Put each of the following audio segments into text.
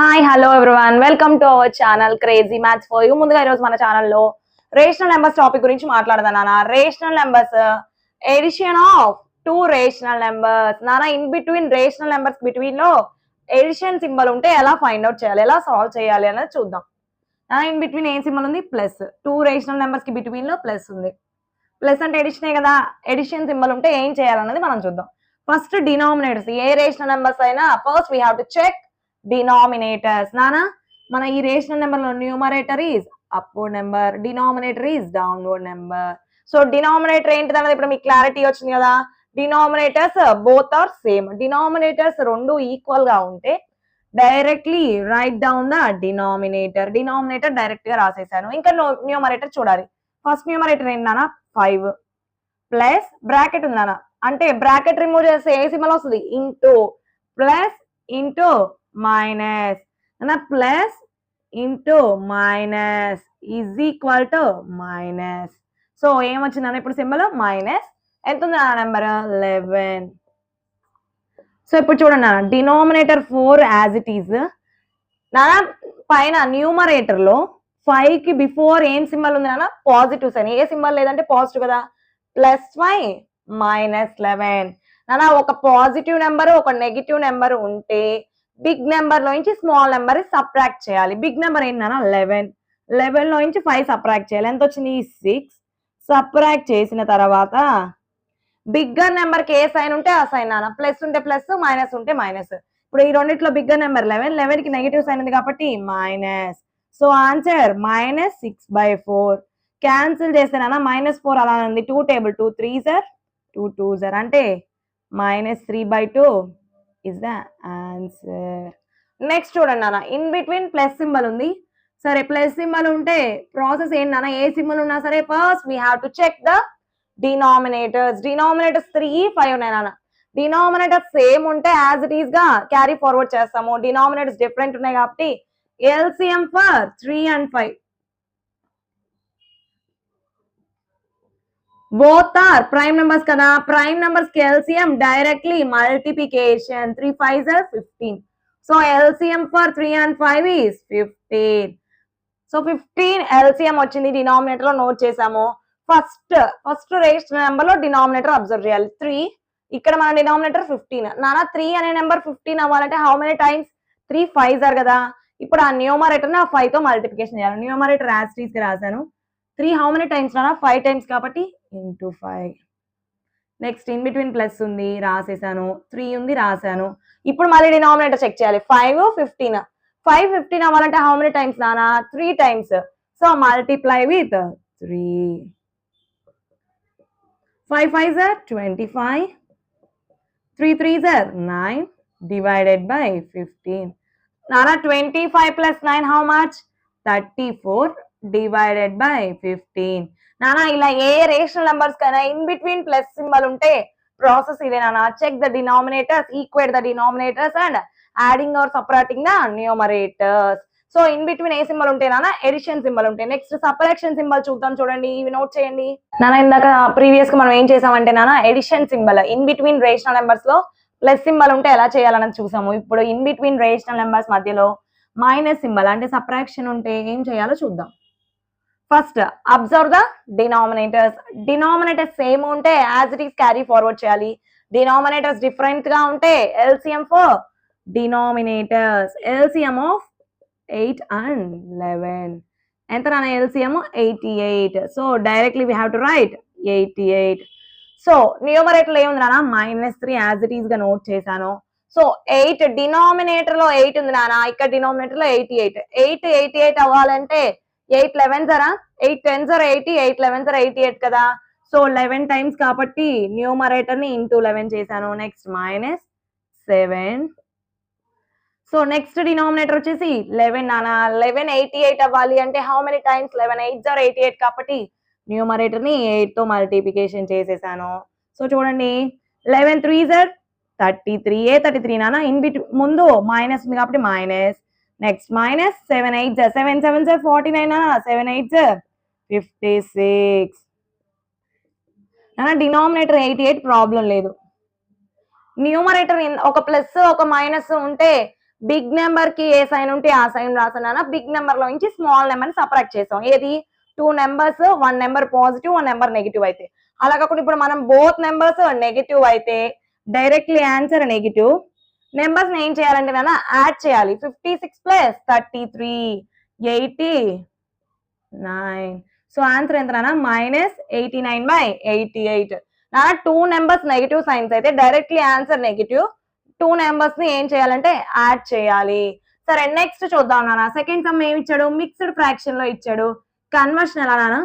Hi hello everyone welcome to our channel crazy maths for you. ముందుగా ఈరోజు మన ఛానల్లో రేషనల్ నెంబర్స్ టాపిక్ గురించి మాట్లాడదాం నాన్న. Rational numbers addition of two rational numbers నాన్న. In between rational numbers between లో ఎడిషన్ సింబల్ ఉంటే ఎలా ఫైండ్ అవుట్ చేయాలి, ఎలా సాల్వ్ చేయాలి అనేది చూద్దాం. ఇన్ బిట్వీన్ ఏం సింబల్ ఉంది? ప్లస్. టూ రేషనల్ నెంబర్స్ కి బిట్వీన్ లో ప్లస్ ఉంది. ప్లస్ అంటే ఎడిషనే కదా, ఎడిషన్ సింబల్ ఉంటే ఏం చేయాలన్నది మనం చూద్దాం. ఫస్ట్ డినామినేటర్స్, ఏ రేషనల్ నెంబర్స్ అయినా first we have to check denominators. నానా మన ఈ రేషనల్ నెంబర్ లో numerator is upward number, denominator is downward number. So denominator ఏంటిదన్నది ఇప్పుడు మీకు క్లారిటీ వచ్చింది కదా. Denominators both are same. Denominators రెండు ఈక్వల్ గా ఉంటే directly write down the denominator. Denominator direct గా రాసేసాను. ఇంకా న్యూమరేటర్ చూడాలి. ఫస్ట్ న్యూమరేటర్ ఏంటన్నా 5 ప్లస్ బ్రాకెట్ ఉందన్న, అంటే బ్రాకెట్ రిమూవ్ చేస్తే ఏ సింబల్ వస్తుంది? ఇంటూ. ప్లస్ ఇంటూ మైనస్ అన్న, plus into minus is equal to minus. So ఏమొచ్చిందన్న ఇప్పుడు సింబల్ మైనస్. ఎంత ఉంది అన్న నెంబర్? 11. సో ఇప్పుడు చూడండి అన్న, డినామినేటర్ 4 యాజ్ ఇట్ ఈజ్ నా పైన న్యూమరేటర్ లో 5 కి బిఫోర్ ఏం సింబల్ ఉంది నాన్న? Positive sign. ఏ సింబల్ లేదంటే పాజిటివ్ కదా. +5 -11 నాన్న. ఒక పాజిటివ్ నెంబర్ ఒక నెగిటివ్ నెంబర్ ఉంటే బిగ్ నెంబర్ లో నుంచి స్మాల్ నెంబర్ సబ్ట్రాక్ట్ చేయాలి. బిగ్ నెంబర్ ఏంటన్నా 11. 11 లో నుంచి 5 సబ్ట్రాక్ట్ చేయాలి. ఎంత వచ్చింది? 6. సబ్ట్రాక్ట్ చేసిన తర్వాత బిగ్గర్ నెంబర్ కి ఏ సైన్ ఉంటే ఆ సైన్ నాన్న. ప్లస్ ఉంటే ప్లస్, మైనస్ ఉంటే మైనస్. ఇప్పుడు ఈ రెండిట్లో బిగ్గర్ నెంబర్ 11, 11 కి నెగిటివ్ సైన్ ఉంది కాబట్టి మైనస్. So answer -6/4. క్యాన్సిల్ చేస్తే నాన్న -4 అలా ఉంది. 2 టేబుల్ 2 3s 2 2s అంటే -3/2 ఇస్ ద ఆన్సర్. నెక్స్ట్ చూడండి నాన్న, ఇన్ బిట్వీన్ ప్లస్ సింబల్ ఉంది. సరే ప్లస్ సింబల్ ఉంటే ప్రాసెస్ ఏంటి నాన్న? ఏ సింబల్ ఉన్నా సరే first we have to check the denominators. Denominators 3 5 ఉన్నాయి నాన్న. డినామినేటర్స్ సేమ్ ఉంటే యాజ్ ఇట్ ఈస్ గా క్యారీ ఫార్వర్డ్ చేస్తాము. డినామినేటర్స్ డిఫరెంట్ ఉన్నాయి కాబట్టి LCM for 3 and 5 both are prime numbers కదా. prime numbers కి LCM directly multiplication. 3 5s are 15. So LCM for 3 and 5 is 15. So 15 LCM వచ్చింది. డినామినేటర్ లో note చేసాము. ఫస్ట్ రేషనల్ నెంబర్ లో డినామినేటర్ అబ్జర్వ్ చేయాలి 3. ఇక్కడ మన డినామినేటర్ 15 నానా. 3 అనే నెంబర్ 15 అవ్వాలంటే how many times? 3 5s are కదా. ఇప్పుడు ఆ న్యూమరేటర్ ని ఆ 5 తో మల్టిప్లికేషన్ చేయాలి. న్యూమరేటర్ యాజ్ ఇట్ ఈస్ గా రాశాను. 3 హౌ మెనీ టైమ్స్ నానా? 5 టైమ్స్ కాబట్టి into 5. Next in between plus ఉంది రాసేసాను, 3 ఉంది రాశాను. ఇప్పుడు మళ్ళీ డినామినేటర్ చెక్ చేయాలి. 5 15. 5 15 అవ్వాలంటే హౌ మెనీ టైమ్స్ నానా? 3 times. So multiply with 3. 5 5s are 25. 3 3s are 9 divided by 15. నానా 25 plus 9 how much? 34 divided by 15. నానా ఇలా ఏ రేషనల్ నెంబర్స్ కైనా ఇన్ బిట్వీన్ ప్లస్ సింబల్ ఉంటే ప్రాసెస్ ఇదే నానా. Check the denominators, equate the denominators and adding or separating the numerators. So in between ఏ symbol ఉంటే నానా? ఎడిషన్ సింబల్ ఉంటే. నెక్స్ట్ సపరేషన్ సింబల్ చూద్దాం. చూడండి, ఇవి నోట్ చేయండి నానా. ఇందాక ప్రీవియస్ గా మనం ఏం చేసామంటే నానా, addition symbol in between rational numbers లో ప్లస్ సింబల్ ఉంటే ఎలా చేయాలని చూసాము. ఇప్పుడు ఇన్ బిట్వీన్ రేషనల్ నెంబర్స్ మధ్యలో మైనస్ సింబల్ అంటే సబ్ట్రాక్షన్ ఉంటే ఏం చేయాలో చూద్దాం. First observe the denominators. Denominators same ఉంటే as it is carry forward చేయాలి. డినామినేటర్స్ డిఫరెంట్ గా ఉంటే LCM for denominators. LCM of 8 and 11 ఎంత నాన్న? LCM 88. So directly we have to write 88. So numerator లో ఏముంది నాన్న? -3 యాజ్ ఇట్ ఈస్ గా నోట్ చేశాను. సో 8 డినామినేటర్ లో 8 ఉంది నాన్న, ఇక్కడ డినామినేటర్ లో 88. 8 88 అవ్వాలంటే 8 11s are 8 10s are 80, 8 11s are 88 కదా. సో 11 టైమ్స్ కాబట్టి న్యూమరేటర్ ని ఇంటూ 11 చేశాను. నెక్స్ట్ -7. సో నెక్స్ట్ డినామినేటర్ వచ్చేసి 11 నాన్న. 11 88 అవ్వాలి అంటే how many times? 11 8s are 88 కాబట్టి న్యూమరేటర్ ని 8 తో మల్టిప్లికేషన్ చేసేసాను. సో చూడండి, 11 3s are 33. ఏ 33 నాన్న? ఇన్ బిట్ ముందు మైనస్ ఉంది కాబట్టి మైనస్. నెక్స్ట్ -7 8s 7 7s 49 నాన్న. 7 8s 56 నాన్న. డినామినేటర్ 88 ప్రాబ్లం లేదు. న్యూమరేటర్ ఒక ప్లస్ ఒక మైనస్ ఉంటే బిగ్ నెంబర్ కి ఏ సైన్ ఉంటే ఆ సైన్ రాసానా, బిగ్ నెంబర్ లో నుంచి స్మాల్ నెంబర్ ని సపరేట్ చేసాం. ఏది 2 numbers, 1 number positive 1 number negative అయితే. అలా కాకుండా ఇప్పుడు మనం బోత్ నెంబర్స్ నెగిటివ్ అయితే డైరెక్ట్లీ ఆన్సర్ నెగిటివ్. నెంబర్స్ ఏం చేయాలంటే నాన్న యాడ్ చేయాలి. 56 ప్లస్ 33 89. సో ఆన్సర్ ఎంత నాన్న -89/88. నాన్న 2 నెంబర్స్ నెగిటివ్ సైన్స్ అయితే డైరెక్ట్లీ ఆన్సర్ నెగిటివ్. 2 నెంబర్స్ ని ఏం చేయాలంటే యాడ్ చేయాలి. సరే నెక్స్ట్ చూద్దాం నాన్న. సెకండ్ సమ్ ఏమి ఇచ్చాడు, మిక్స్డ్ ఫ్రాక్షన్ లో ఇచ్చాడు. కన్వర్షన్ ఎలా నాన్న,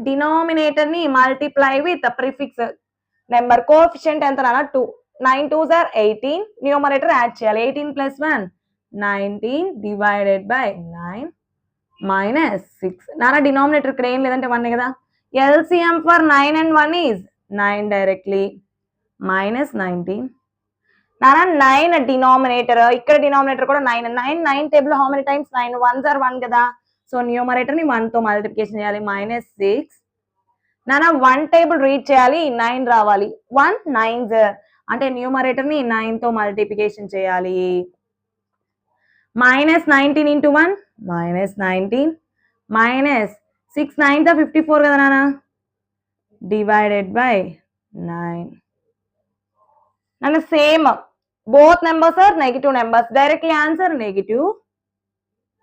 డినామినేటర్ ని multiply with prefix number. Coefficient ఎంత నాన్న 2. 9 2s are 18. న్యూమరేటర్ యాడ్ చేయాలి. 18 + 1 19 డివైడెడ్ బై 9 -6. నాన్న డినామినేటర్ ఇక్కడ ఏం లేదంటే 1 కదా. LCM for 9 and 1 is 9 directly -19. నాన్న 9 డినామినేటర్, ఇక్కడ డినామినేటర్ కూడా 9. 9 table how many times 9 1s are 1 కదా. సో న్యూమరేటర్ ని 1 తో మల్టిప్లికేషన్ చేయాలి -6. నాన్న 1 టేబుల్ రీడ్ చేయాలి 9 రావాలి. 1 9s అంటే న్యూమరేటర్ ని 9 తో మల్టిప్లికేషన్ చేయాలి. -19 into 1 -19 -6 9 54 కదా నాన్న డివైడెడ్ బై 9. నాన్న same both numbers are negative numbers, directly answer negative.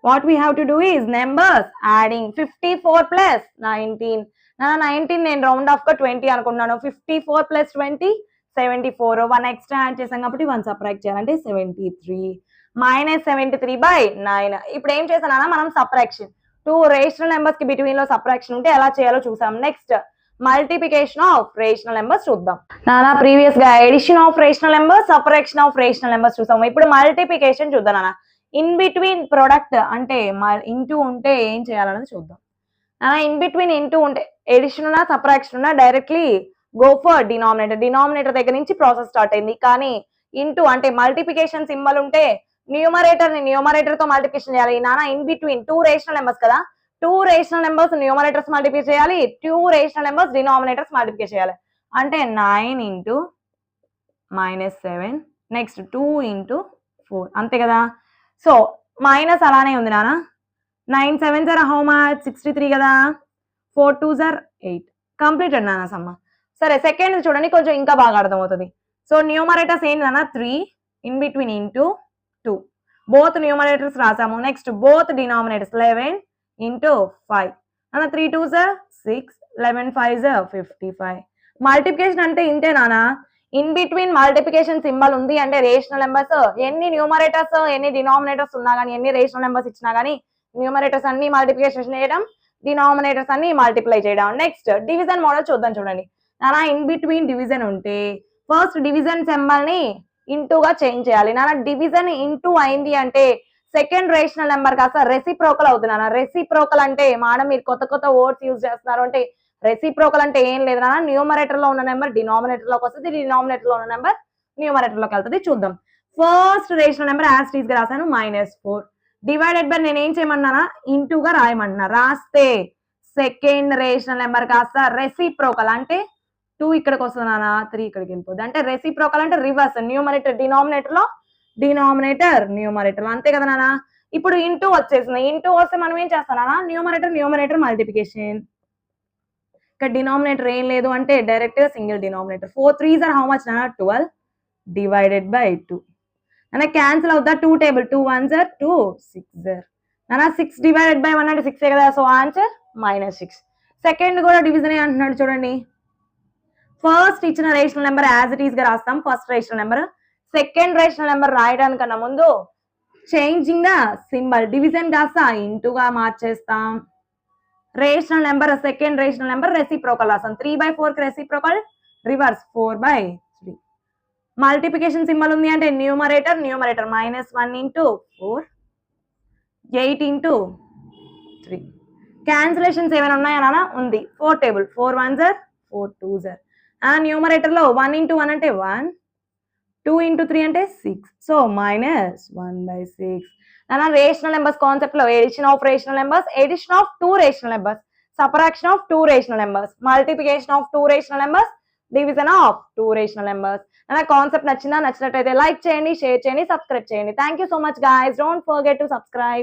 What we have to do is numbers adding. 54 plus 19. నా 19 నేను రౌండ్ ఆఫ్ గా 20 అనుకుంటున్నాను. 54 plus 20 74. 1 ఎక్స్ట్రా యాడ్ చేసాం కాబట్టి 1 సబ్ట్రాక్ట్ చేయాలంటే 73 -73/9. ఇప్పుడు ఏం చేసానా మనం సబ్ట్రాక్షన్. 2 రేషనల్ నెంబర్స్ కి బిట్వీన్ లో సబ్ట్రాక్షన్ ఉంటే ఎలా చేయాలో చూసాం. Next multiplication of rational numbers చూద్దాం. నానా ప్రీవియస్ గా addition of rational numbers, separation of rational numbers చూసాము. ఇప్పుడు మల్టిప్లికేషన్ చూద్దాం నాన్న. ఇన్ బిట్వీన్ ప్రొడక్ట్ అంటే ఇంటూ ఉంటే ఏం చేయాలన్నది చూద్దాం. ఇన్ బిట్వీన్ ఇంటూ ఉంటే ఎడిషన్ ఉన్నా సపరాక్షన్ ఉన్నా directly go for denominator. Denominator దగ్గర నుంచి ప్రాసెస్ స్టార్ట్ అయింది. కానీ ఇంటూ అంటే మల్టిప్లికేషన్ సింబల్ ఉంటే న్యూమరేటర్ ని న్యూమరేటర్ తో మల్టిప్లికేషన్ చేయాలి. నానా ఇన్ బిట్వీన్ 2 రేషనల్ నెంబర్స్ కదా, 2 రేషనల్ నెంబర్స్ న్యూమరేటర్స్ మల్టిప్లై చేయాలి, 2 రేషనల్ నెంబర్స్ డినామినేటర్స్ మల్టిప్లై చేయాలి. అంటే 9 into -7 నెక్స్ట్ 2 into 4 అంతే కదా. సో మైనస్ అలానే ఉంది నాన్న. 9 7s are how much 63 కదా. 4 2s are 8. కంప్లీటెడ్ నాన్న సమ్మ. సరే సెకండ్ చూడండి కొంచెం ఇంకా బాగా అర్థమవుతుంది. సో న్యూమరేటర్స్ ఏంటి నాన్న 3 in between into 2 both numerators రాసాము. Next both denominators 11 into 5. నాన్న 3 2s are 6 11 5s are 55. Multiplication అంటే ఇంతే నాన్న. ఇన్ బిట్వీన్ మల్టిప్లికేషన్ సింబల్ ఉంది అంటే రేషనల్ నెంబర్స్ ఎన్ని న్యూమరేటర్స్ ఎన్ని డినామినేటర్స్ ఉన్నా కానీ ఎన్ని రేషనల్ నెంబర్స్ ఇచ్చినా కానీ న్యూమరేటర్స్ అన్ని మల్టిప్లికేషన్ చేయడం, డినామినేటర్స్ అన్ని మల్టిప్లై చేయడం. నెక్స్ట్ డివిజన్ మోడల్ చూద్దాం చూడండి. నాన్న ఇన్ బిట్వీన్ డివిజన్ ఉంటే ఫస్ట్ డివిజన్ సింబల్ ని ఇంటూగా చేంజ్ చేయాలి. నాన్న డివిజన్ ఇంటూ అయింది అంటే సెకండ్ రేషనల్ నెంబర్ కాస్త రెసిప్రోకల్ అవుతుంది నాన్న. రెసిప్రోకల్ అంటే మేడం మీరు కొత్త కొత్త వర్డ్స్ యూజ్ చేస్తున్నారు అంటే రెసిప్రోకల్ అంటే ఏం లేదు నాన్న. న్యూమరేటర్ లో ఉన్న నెంబర్ డినామినేటర్ లోకి వస్తుంది, డినామినేటర్ లో ఉన్న నెంబర్ న్యూమరేటర్ లోకి వెళ్తుంది. చూద్దాం. ఫస్ట్ రేషనల్ నెంబర్ యాజ్ టీజ్ గా రాశాను -4 డివైడెడ్ బై నేను ఏం చేయమన్నానా ఇంటూగా రాయమంటున్నా. రాస్తే సెకండ్ రేషనల్ నెంబర్ కాస్త రెసిప్రోకల్ అంటే 2 ఇక్కడికి వస్తుంది నాన్న, 3 ఇక్కడికి వెళ్ళిపోద్ది. అంటే రెసిప్రోకల్ అంటే రివర్స్, న్యూమరేటర్ డినామినేటర్ లో డినామినేటర్ న్యూమరేటర్ అంతే కదా నాన్న. ఇప్పుడు ఇంటూ వచ్చేసింది. ఇంటూ వస్తే మనం ఏం చేస్తాం నాన్న న్యూమరేటర్ న్యూమరేటర్ మల్టిప్లికేషన్. ఇక్కడ డినామినేటర్ ఏం లేదు అంటే డైరెక్ట్ గా single denominator. 4 3s are how much నాన్న 12 డివైడెడ్ బై 2. నాన్న క్యాన్సిల్ అవుతా 2 table 2 1s are 2 6s are నాన్న 6 డివైడెడ్ బై 1 అంటే 6 కదా. So answer -6. సెకండ్ కూడా డివిజన్ అంటున్నాడు చూడండి. ఫస్ట్ ఇచ్చిన rational number as it is గా రాస్తాం first rational number. Second rational number రాయడానికన్నా ముందు చేంజింగ్ ద సింబల్ డివిజన్ కాస్త ఇంటూగా మార్చేస్తాం. Rational number second rational number reciprocal రాస్తాం. 3/4 కి రెసిప్రోకల్ రివర్స్ 4/3. మల్టిప్లికేషన్ సింబల్ ఉంది అంటే numerator numerator -1 into 4 8 into 3. Cancellations ఏమైనా ఉన్నాయా నాన్న ఉంది. 4 table 4 1s are 4 2s are numerator లో 1 into 1 అంటే 1 2 into 3 అంటే 6. సో -1/6. నాన్న రేషనల్ నెంబర్స్ కాన్సెప్ట్ లో addition of rational numbers, addition of 2 rational numbers, subtraction of 2 rational numbers, multiplication of 2 rational numbers, division of 2 rational numbers. నా concept నచ్చినట్టయితే like చేయండి, share చేయండి, subscribe చేయండి. Thank you so much guys. Don't forget to subscribe.